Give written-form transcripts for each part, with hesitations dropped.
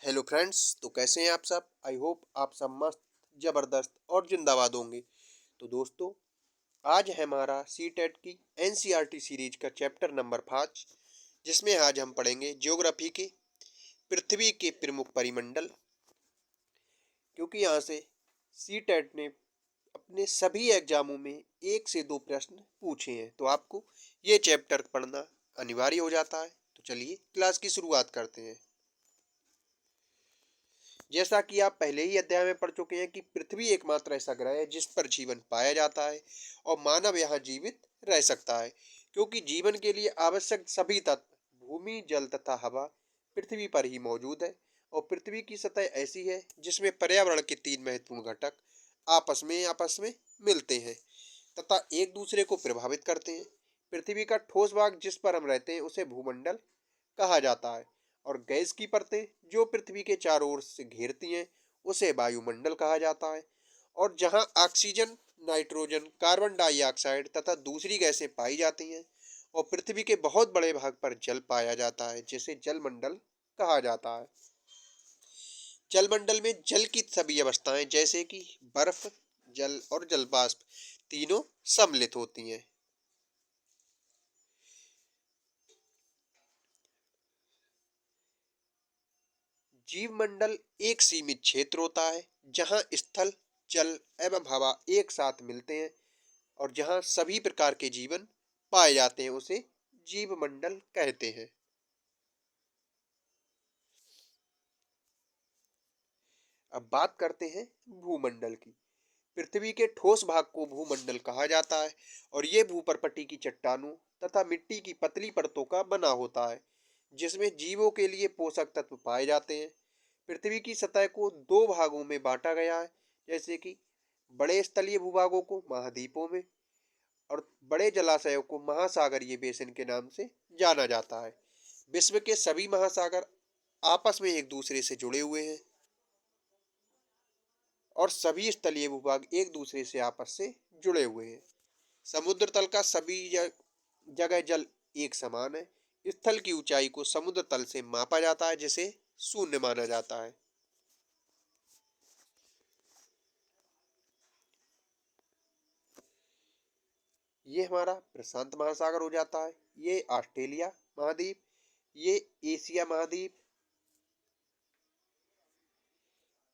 Hello friends. तो कैसे हैं आप सब? आई होप आप सब मस्त, जबरदस्त और जिंदाबाद होंगे। तो दोस्तों, आज है हमारा सी टेट की एनसीईआरटी सीरीज का चैप्टर नंबर 5, जिसमें आज हम पढ़ेंगे ज्योग्राफी के पृथ्वी के प्रमुख परिमंडल। क्योंकि यहाँ से सी टेट ने अपने सभी एग्जामों में एक से दो प्रश्न पूछे हैं, तो आपको ये चैप्टर पढ़ना अनिवार्य हो जाता है। तो चलिए क्लास की शुरुआत करते हैं। जैसा कि आप पहले ही अध्याय में पढ़ चुके हैं कि पृथ्वी एकमात्र ऐसा ग्रह है जिस पर जीवन पाया जाता है और मानव यहाँ जीवित रह सकता है, क्योंकि जीवन के लिए आवश्यक सभी तत्व भूमि, जल तथा हवा पृथ्वी पर ही मौजूद है। और पृथ्वी की सतह ऐसी है जिसमें पर्यावरण के तीन महत्वपूर्ण घटक आपस में मिलते हैं तथा एक दूसरे को प्रभावित करते हैं। पृथ्वी का ठोस भाग जिस पर हम रहते हैं उसे भूमंडल कहा जाता है, और गैस की परतें जो पृथ्वी के चारों ओर से घेरती हैं उसे वायुमंडल कहा जाता है। और जहां ऑक्सीजन, नाइट्रोजन, कार्बन डाइऑक्साइड तथा दूसरी गैसें पाई जाती हैं, और पृथ्वी के बहुत बड़े भाग पर जल पाया जाता है जिसे जलमंडल कहा जाता है। जलमंडल में जल की सभी अवस्थाएं जैसे कि बर्फ, जल और जलवाष्प तीनों सम्मिलित होती हैं। जीवमंडल एक सीमित क्षेत्र होता है जहां स्थल, जल एवं हवा एक साथ मिलते हैं और जहां सभी प्रकार के जीवन पाए जाते हैं उसे जीवमंडल कहते हैं। अब बात करते हैं भूमंडल की। पृथ्वी के ठोस भाग को भूमंडल कहा जाता है और ये भूपर्पटी की चट्टानों तथा मिट्टी की पतली परतों का बना होता है जिसमें जीवों के लिए पोषक तत्व पाए जाते हैं। पृथ्वी की सतह को दो भागों में बांटा गया है, जैसे कि बड़े स्थलीय भूभागों को महाद्वीपों में और बड़े जलाशयों को महासागरीय बेसिन के नाम से जाना जाता है। विश्व के सभी महासागर आपस में एक दूसरे से जुड़े हुए हैं और सभी स्थलीय भूभाग एक दूसरे से आपस से जुड़े हुए हैं। समुद्र तल का सभी जगह जल एक समान है। स्थल की ऊंचाई को समुद्र तल से मापा जाता है जिसे शून्य माना जाता है। ये हमारा प्रशांत महासागर हो जाता है, ये ऑस्ट्रेलिया महाद्वीप, ये एशिया महाद्वीप,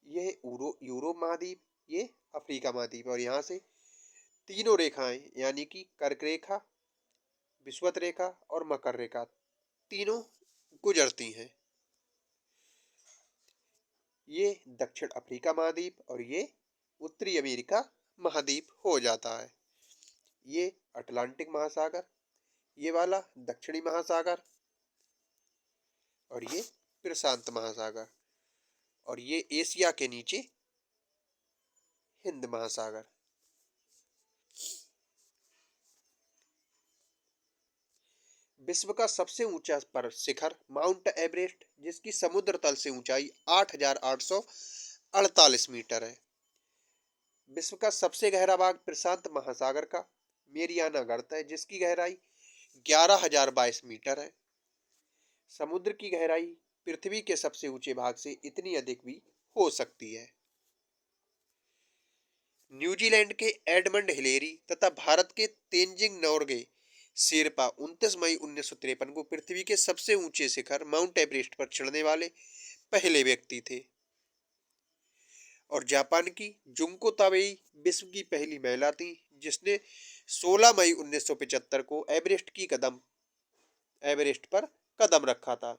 ये यूरोप महाद्वीप, ये अफ्रीका महाद्वीप। और यहाँ से तीनों रेखाएं यानी कि कर्क रेखा, विषुवत रेखा और मकर रेखा तीनों गुजरती हैं। ये दक्षिण अफ्रीका महाद्वीप और ये उत्तरी अमेरिका महाद्वीप हो जाता है। ये अटलांटिक महासागर, ये वाला दक्षिणी महासागर और ये प्रशांत महासागर, और ये एशिया के नीचे हिंद महासागर। विश्व का सबसे ऊंचा पर्वत शिखर माउंट एवरेस्ट, जिसकी समुद्र तल से ऊंचाई 8,848 मीटर है। विश्व का सबसे गहरा भाग प्रशांत महासागर का मेरियाना गर्त है जिसकी गहराई 11,022 मीटर है। समुद्र की गहराई पृथ्वी के सबसे ऊंचे भाग से इतनी अधिक भी हो सकती है। न्यूजीलैंड के एडमंड हिलेरी तथा भारत के तेंजिंग नोर्गे शेरपा 29 मई 1953 को पृथ्वी के सबसे ऊंचे शिखर माउंट एवरेस्ट पर चढ़ने वाले पहले व्यक्ति थे। और जापान की जुंको ताबेई विश्व की पहली महिला थी जिसने 16 मई 1975 को एवरेस्ट पर कदम रखा था।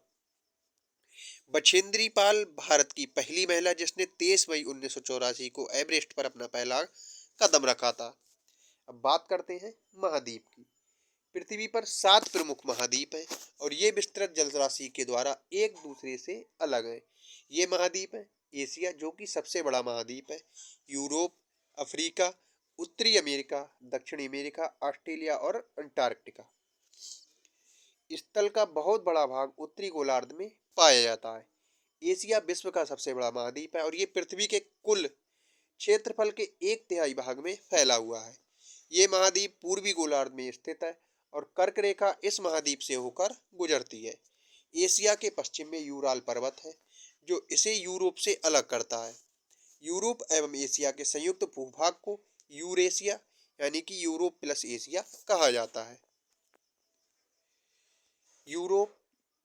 बछेंद्री पाल भारत की पहली महिला जिसने 23 मई 1984 को एवरेस्ट पर अपना पहला कदम रखा था। अब बात करते हैं महाद्वीप की। पृथ्वी पर 7 प्रमुख महाद्वीप हैं और ये विस्तृत जलराशि के द्वारा एक दूसरे से अलग हैं। ये महाद्वीप हैं एशिया, जो कि सबसे बड़ा महाद्वीप है, यूरोप, अफ्रीका, उत्तरी अमेरिका, दक्षिणी अमेरिका, ऑस्ट्रेलिया और अंटार्कटिका। स्थल का बहुत बड़ा भाग उत्तरी गोलार्ध में पाया जाता है। एशिया विश्व का सबसे बड़ा महाद्वीप है और ये पृथ्वी के कुल क्षेत्रफल के एक तिहाई भाग में फैला हुआ है। ये महाद्वीप पूर्वी गोलार्ध में स्थित है और कर्क रेखा इस महाद्वीप से होकर गुजरती है। एशिया के पश्चिम में यूराल पर्वत है जो इसे यूरोप से अलग करता है। यूरोप एवं एशिया के संयुक्त भूभाग को यूरेशिया यानी कि यूरोप प्लस एशिया कहा जाता है। यूरोप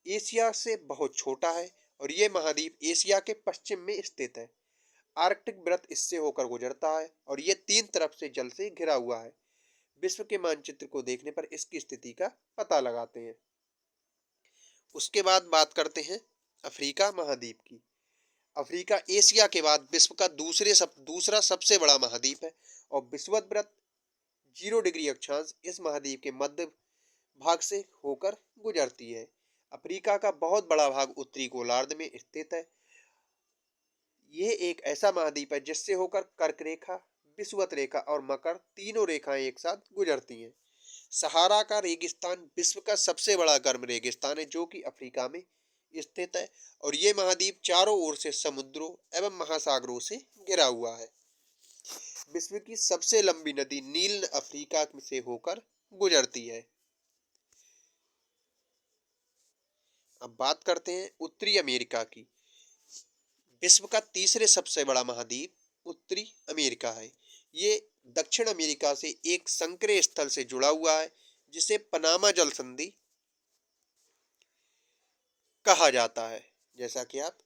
एशिया से बहुत छोटा है और ये महाद्वीप एशिया के पश्चिम में स्थित है। आर्कटिक वृत्त इससे होकर गुजरता है और ये तीन तरफ से जल से घिरा हुआ है। विश्व के मानचित्र को देखने पर इसकी स्थिति का पता लगाते हैं। उसके बाद बात करते हैं अफ्रीका महाद्वीप की। अफ्रीका एशिया के बाद विश्व का दूसरा सबसे बड़ा महाद्वीप है और विषुवत 0 डिग्री अक्षांश इस महाद्वीप के मध्य भाग से होकर गुजरती है। अफ्रीका का बहुत बड़ा भाग उत्तरी गोलार्ध में स्थित है। ये एक ऐसा महाद्वीप है जिससे होकर कर्क रेखा, विषुवत रेखा और मकर तीनों रेखाएं एक साथ गुजरती हैं। सहारा का रेगिस्तान विश्व का सबसे बड़ा गर्म रेगिस्तान है जो कि अफ्रीका में स्थित है और ये महाद्वीप चारों ओर से समुद्रों एवं महासागरों से घिरा हुआ है। विश्व की सबसे लंबी नदी नील अफ्रीका से होकर गुजरती है। अब बात करते हैं उत्तरी अमेरिका की। विश्व का तीसरे सबसे बड़ा महाद्वीप उत्तरी अमेरिका है। ये दक्षिण अमेरिका से एक संकरे स्थल से जुड़ा हुआ है जिसे पनामा जल संधि कहा जाता है, जैसा कि आप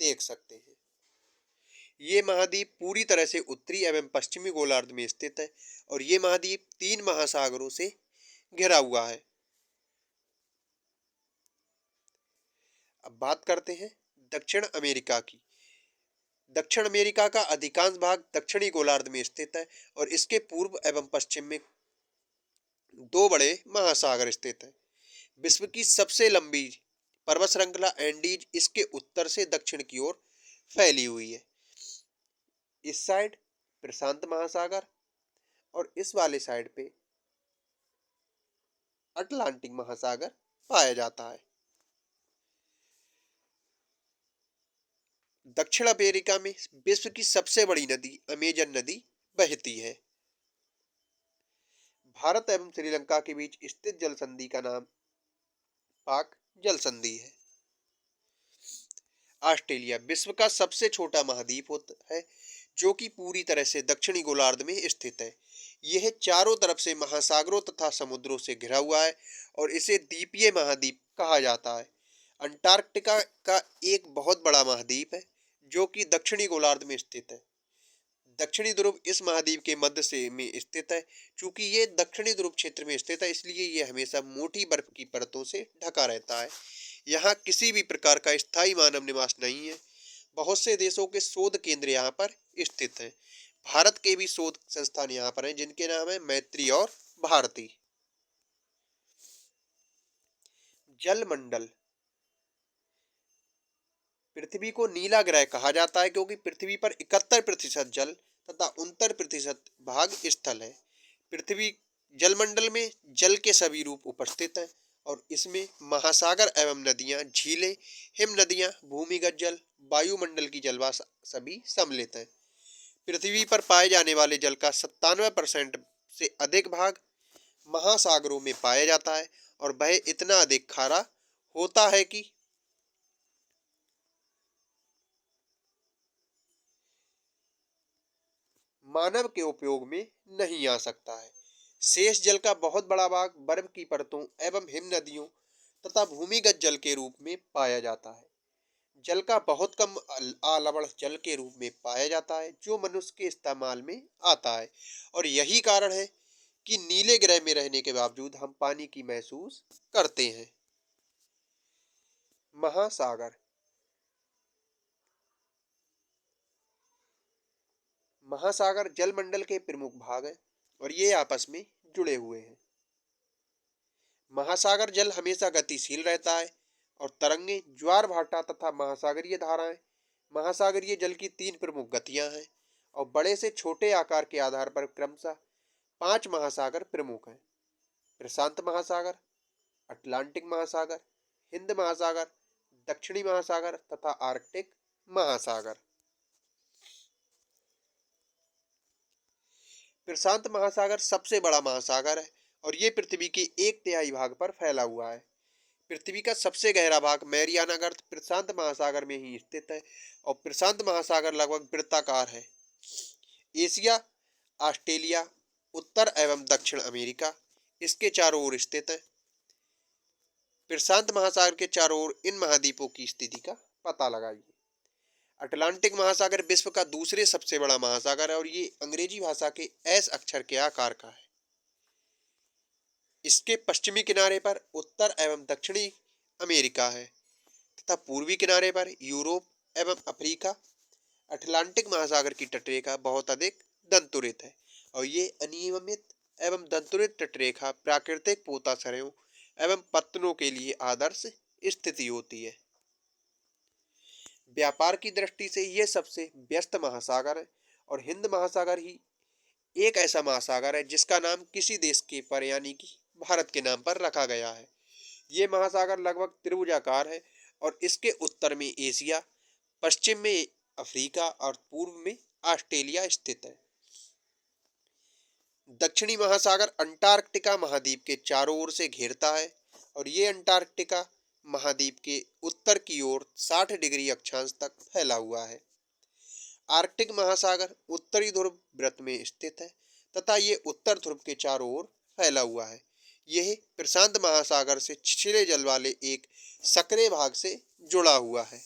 देख सकते हैं। ये महाद्वीप पूरी तरह से उत्तरी एवं पश्चिमी गोलार्ध में स्थित है और ये महाद्वीप तीन महासागरों से घिरा हुआ है। अब बात करते हैं दक्षिण अमेरिका की। दक्षिण अमेरिका का अधिकांश भाग दक्षिणी गोलार्ध में स्थित है और इसके पूर्व एवं पश्चिम में दो बड़े महासागर स्थित हैं। विश्व की सबसे लंबी पर्वत श्रृंखला एंडीज इसके उत्तर से दक्षिण की ओर फैली हुई है। इस साइड प्रशांत महासागर और इस वाले साइड पे अटलांटिक महासागर पाया जाता है। दक्षिण अमेरिका में विश्व की सबसे बड़ी नदी अमेजन नदी बहती है। भारत एवं श्रीलंका के बीच स्थित जल संधि का नाम पाक जल संधि है। ऑस्ट्रेलिया विश्व का सबसे छोटा महाद्वीप होता है जो कि पूरी तरह से दक्षिणी गोलार्ध में स्थित है। यह चारों तरफ से महासागरों तथा समुद्रों से घिरा हुआ है और इसे द्वीपीय महाद्वीप कहा जाता है। अंटार्कटिका का एक बहुत बड़ा महाद्वीप है जो कि दक्षिणी गोलार्ध में स्थित है। दक्षिणी ध्रुव इस महाद्वीप के मध्य से में स्थित है। चूंकि ये दक्षिणी ध्रुव क्षेत्र में स्थित है इसलिए ये हमेशा मोटी बर्फ की परतों से ढका रहता है। यहाँ किसी भी प्रकार का स्थायी मानव निवास नहीं है। बहुत से देशों के शोध केंद्र यहाँ पर स्थित हैं। भारत के भी शोध संस्थान यहाँ पर हैं जिनके नाम है मैत्री और भारती। जलमंडल। पृथ्वी को नीला ग्रह कहा जाता है क्योंकि पृथ्वी पर 71% जल तथा 69% भाग स्थल है। पृथ्वी जलमंडल में जल के सभी रूप उपस्थित हैं और इसमें महासागर एवं नदियां, झीलें, हिम नदियां, भूमिगत जल, वायुमंडल की जलवाष्प सभी सम्मिलित हैं। पृथ्वी पर पाए जाने वाले जल का 97% से अधिक भाग महासागरों में पाया जाता है और वह इतना अधिक खारा होता है कि मानव के उपयोग में नहीं आ सकता है। शेष जल का बहुत बड़ा भाग बर्फ की परतों एवं हिम नदियों तथा भूमिगत जल के रूप में पाया जाता है। जल का बहुत कम लवण जल के रूप में पाया जाता है जो मनुष्य के इस्तेमाल में आता है और यही कारण है कि नीले ग्रह में रहने के बावजूद हम पानी की महसूस करते हैं। महासागर। महासागर जलमंडल के प्रमुख भाग हैं और ये आपस में जुड़े हुए हैं। महासागर जल हमेशा गतिशील रहता है और तरंगे, ज्वार भाटा तथा महासागरीय धाराएं महासागरीय जल की तीन प्रमुख गतियां हैं और बड़े से छोटे आकार के आधार पर क्रमशः 5 महासागर प्रमुख हैं। प्रशांत महासागर, अटलांटिक महासागर, हिंद महासागर, दक्षिणी महासागर तथा आर्कटिक महासागर। प्रशांत महासागर सबसे बड़ा महासागर है और ये पृथ्वी के 1/3 भाग पर फैला हुआ है। पृथ्वी का सबसे गहरा भाग मैरियाना गर्त प्रशांत महासागर में ही स्थित है और प्रशांत महासागर लगभग वृत्ताकार है। एशिया, ऑस्ट्रेलिया, उत्तर एवं दक्षिण अमेरिका इसके चारों ओर स्थित है। प्रशांत महासागर के चारों ओर इन महाद्वीपों की स्थिति का पता लगाइए। अटलांटिक महासागर विश्व का दूसरे सबसे बड़ा महासागर है और ये अंग्रेजी भाषा के एस अक्षर के आकार का है। इसके पश्चिमी किनारे पर उत्तर एवं दक्षिणी अमेरिका है तथा पूर्वी किनारे पर यूरोप एवं अफ्रीका। अटलांटिक महासागर की तटरेखा बहुत अधिक दंतुरित है और ये अनियमित एवं दंतुरित तटरेखा प्राकृतिक पोताश्रयों एवं पत्तनों के लिए आदर्श स्थिति होती है। व्यापार की दृष्टि से यह सबसे व्यस्त महासागर है और हिंद महासागर ही एक ऐसा महासागर है जिसका नाम किसी देश के पर यानी कि भारत के नाम पर रखा गया है। ये महासागर लगभग त्रिभुजाकार है और इसके उत्तर में एशिया, पश्चिम में अफ्रीका और पूर्व में ऑस्ट्रेलिया स्थित है। दक्षिणी महासागर अंटार्कटिका महाद्वीप के चारों ओर से घेरता है और ये अंटार्कटिका महाद्वीप के उत्तर की ओर 60 डिग्री अक्षांश तक फैला हुआ है। आर्कटिक महासागर उत्तरी ध्रुव वृत्त में स्थित है तथा ये उत्तर ध्रुव के चारों ओर फैला हुआ है। यह प्रशांत महासागर से छिछले जल वाले एक सक्रिय भाग से जुड़ा हुआ है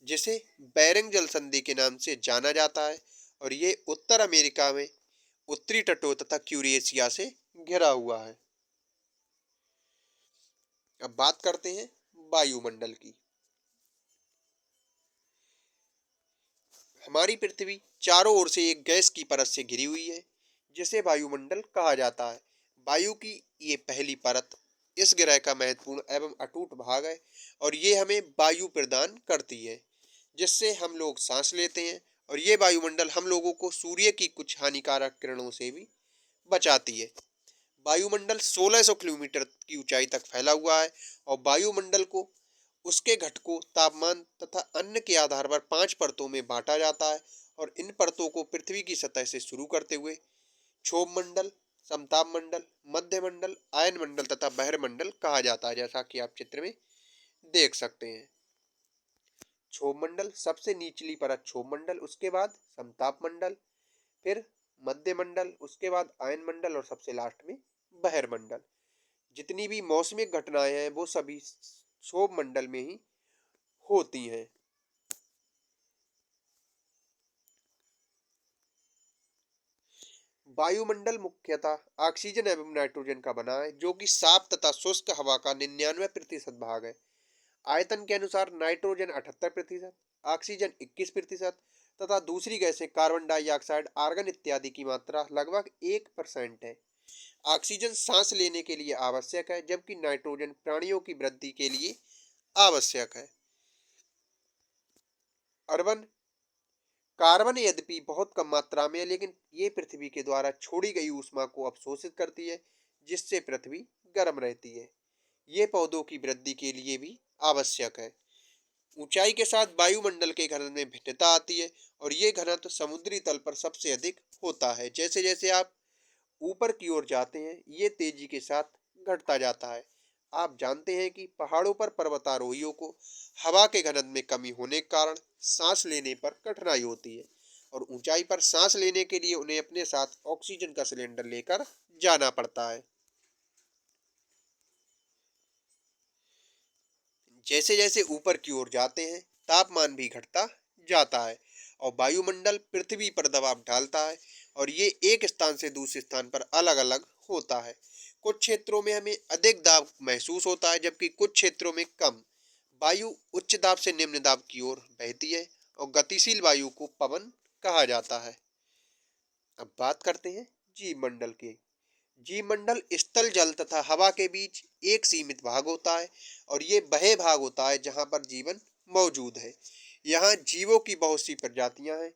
जिसे बेरिंग जल संधि के नाम से जाना जाता है और ये उत्तर अमेरिका में उत्तरी तटों तथा यूरेशिया से घिरा हुआ है। अब बात करते हैं वायुमंडल की। हमारी पृथ्वी चारों ओर से एक गैस की परत से घिरी हुई है जिसे वायुमंडल कहा जाता है। वायु की ये पहली परत इस ग्रह का महत्वपूर्ण एवं अटूट भाग है और ये हमें वायु प्रदान करती है जिससे हम लोग सांस लेते हैं और ये वायुमंडल हम लोगों को सूर्य की कुछ हानिकारक किरणों से भी बचाती है। वायुमंडल 1600 किलोमीटर की ऊंचाई तक फैला हुआ है और वायुमंडल को उसके घटकों, तापमान तथा अन्य के आधार पर 5 परतों में बांटा जाता है और इन परतों को पृथ्वी की सतह से शुरू करते हुए क्षोभ मंडल, समताप मंडल, मध्य मंडल, आयन मंडल तथा बहिर्मंडल कहा जाता है, जैसा कि आप चित्र में देख सकते हैं। क्षोभ मंडल सबसे निचली परत क्षोभ मंडल, उसके बाद समताप मंडल, फिर मध्य मंडल, उसके बाद आयन मंडल और सबसे लास्ट में बहिर्मंडल। जितनी भी मौसमिक घटनाएं हैं वो सभी क्षोभ मंडल में ही होती हैं। वायुमंडल मुख्यतः ऑक्सीजन एवं नाइट्रोजन का बना है जो कि साफ तथा शुष्क हवा का 99% भाग है। आयतन के अनुसार नाइट्रोजन 78%, ऑक्सीजन 21% तथा दूसरी गैसें कार्बन डाइऑक्साइड, आर्गन इत्यादि की मात्रा लगभग 1% है। ऑक्सीजन सांस लेने के लिए आवश्यक है जबकि नाइट्रोजन प्राणियों की वृद्धि के लिए आवश्यक है। अर्बन कार्बन यद्यपि बहुत कम मात्रा में है लेकिन ये पृथ्वी के द्वारा छोड़ी गई ऊष्मा को अवशोषित करती है जिससे पृथ्वी गर्म रहती है। ये पौधों की वृद्धि के लिए भी आवश्यक है। ऊंचाई के साथ वायुमंडल के घनत्व में भिन्नता आती है और ये घनत्व समुद्री तल पर सबसे अधिक होता है। जैसे जैसे आप ऊपर की ओर जाते हैं ये तेजी के साथ घटता जाता है। आप जानते हैं कि पहाड़ों पर पर्वतारोहियों को हवा के घनत्व में कमी होने के कारण सांस लेने पर कठिनाई होती है और ऊंचाई पर सांस लेने के लिए उन्हें अपने साथ ऑक्सीजन का सिलेंडर लेकर जाना पड़ता है। जैसे जैसे ऊपर की ओर जाते हैं तापमान भी घटता जाता है और वायुमंडल पृथ्वी पर दबाव डालता है और ये एक स्थान से दूसरे स्थान पर अलग अलग होता है। कुछ क्षेत्रों में हमें अधिक दाब महसूस होता है जबकि कुछ क्षेत्रों में कम। वायु उच्च दाब से निम्न दाब की ओर बहती है और गतिशील वायु को पवन कहा जाता है। अब बात करते हैं जीव मंडल की। जीव मंडल स्थल, जल तथा हवा के बीच एक सीमित भाग होता है और ये वह भाग होता है जहाँ पर जीवन मौजूद है। यहाँ जीवों की बहुत सी प्रजातियां हैं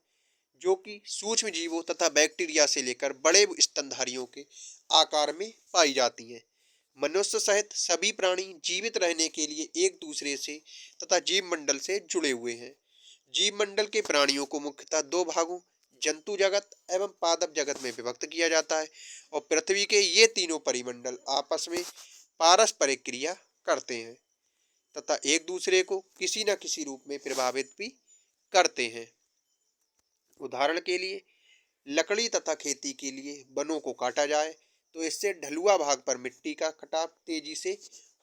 जो कि सूक्ष्म जीवों तथा बैक्टीरिया से लेकर बड़े स्तनधारियों के आकार में पाई जाती हैं। मनुष्य सहित सभी प्राणी जीवित रहने के लिए एक दूसरे से तथा जीव मंडल से जुड़े हुए हैं। जीव मंडल के प्राणियों को मुख्यतः दो भागों जंतु जगत एवं पादप जगत में विभक्त किया जाता है और पृथ्वी के ये तीनों परिमंडल आपस में पारस्परिक क्रिया करते हैं तथा एक दूसरे को किसी न किसी रूप में प्रभावित भी करते हैं। उदाहरण के लिए लकड़ी तथा खेती के लिए वनों को काटा जाए तो इससे ढलुआ भाग पर मिट्टी का कटाव तेजी से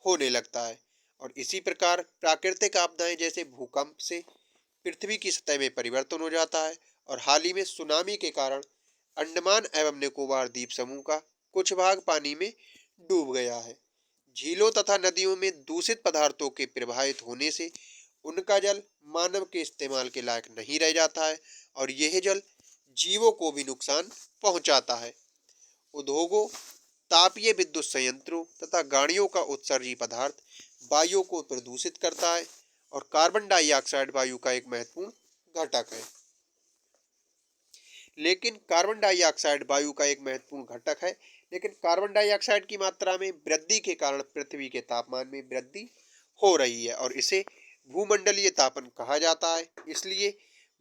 होने लगता है और इसी प्रकार प्राकृतिक आपदाएं जैसे भूकंप से पृथ्वी की सतह में परिवर्तन हो जाता है और हाल ही में सुनामी के कारण अंडमान एवं निकोबार द्वीप समूह का कुछ भाग पानी में डूब गया है। झीलों तथा नदियों में दूषित पदार्थों के प्रवाहित होने से उनका जल मानव के इस्तेमाल के लायक नहीं रह जाता है और यह जल जीवों को भी नुकसान पहुंचाता है। उद्योगों, तापीय विद्युत संयंत्रों तथा गाड़ियों का उत्सर्जी पदार्थ वायु को प्रदूषित करता है और कार्बन डाइऑक्साइड वायु का एक महत्वपूर्ण घटक है। लेकिन कार्बन डाइऑक्साइड वायु का एक महत्वपूर्ण घटक है लेकिन कार्बन डाइऑक्साइड की मात्रा में वृद्धि के कारण पृथ्वी के तापमान में वृद्धि हो रही है और इसे भूमंडलीय तापन कहा जाता है। इसलिए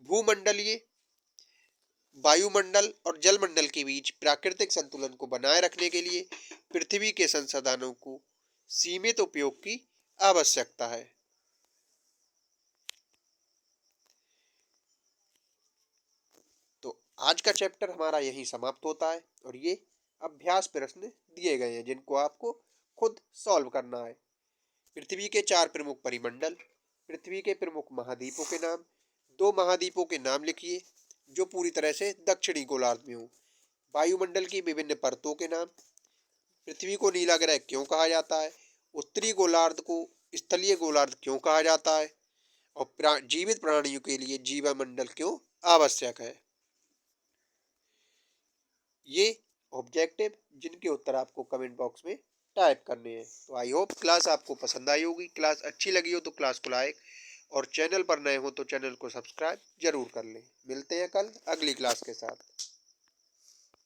भूमंडलीय, वायुमंडल और जलमंडल के बीच प्राकृतिक संतुलन को बनाए रखने के लिए पृथ्वी के संसाधनों को सीमित उपयोग की आवश्यकता है। तो आज का चैप्टर हमारा यहीं समाप्त होता है और ये अभ्यास प्रश्न दिए गए हैं जिनको आपको खुद सॉल्व करना है। पृथ्वी के 4 प्रमुख परिमंडल, पृथ्वी के प्रमुख महाद्वीपों के नाम, 2 महाद्वीपों के नाम लिखिए जो पूरी तरह से दक्षिणी गोलार्ध में हो, वायुमंडल की विभिन्न परतों के नाम, पृथ्वी को नीला ग्रह क्यों कहा जाता है, उत्तरी गोलार्ध को स्थलीय गोलार्ध क्यों कहा जाता है और जीवित प्राणियों के लिए जीवामंडल क्यों आवश्यक है। ये ऑब्जेक्टिव जिनके उत्तर आपको कमेंट बॉक्स में टाइप करने हैं। तो आई होप क्लास आपको पसंद आई होगी। क्लास अच्छी लगी हो तो क्लास को लाइक और चैनल पर नए हो तो चैनल को सब्सक्राइब जरूर कर लें। मिलते हैं कल अगली क्लास के साथ।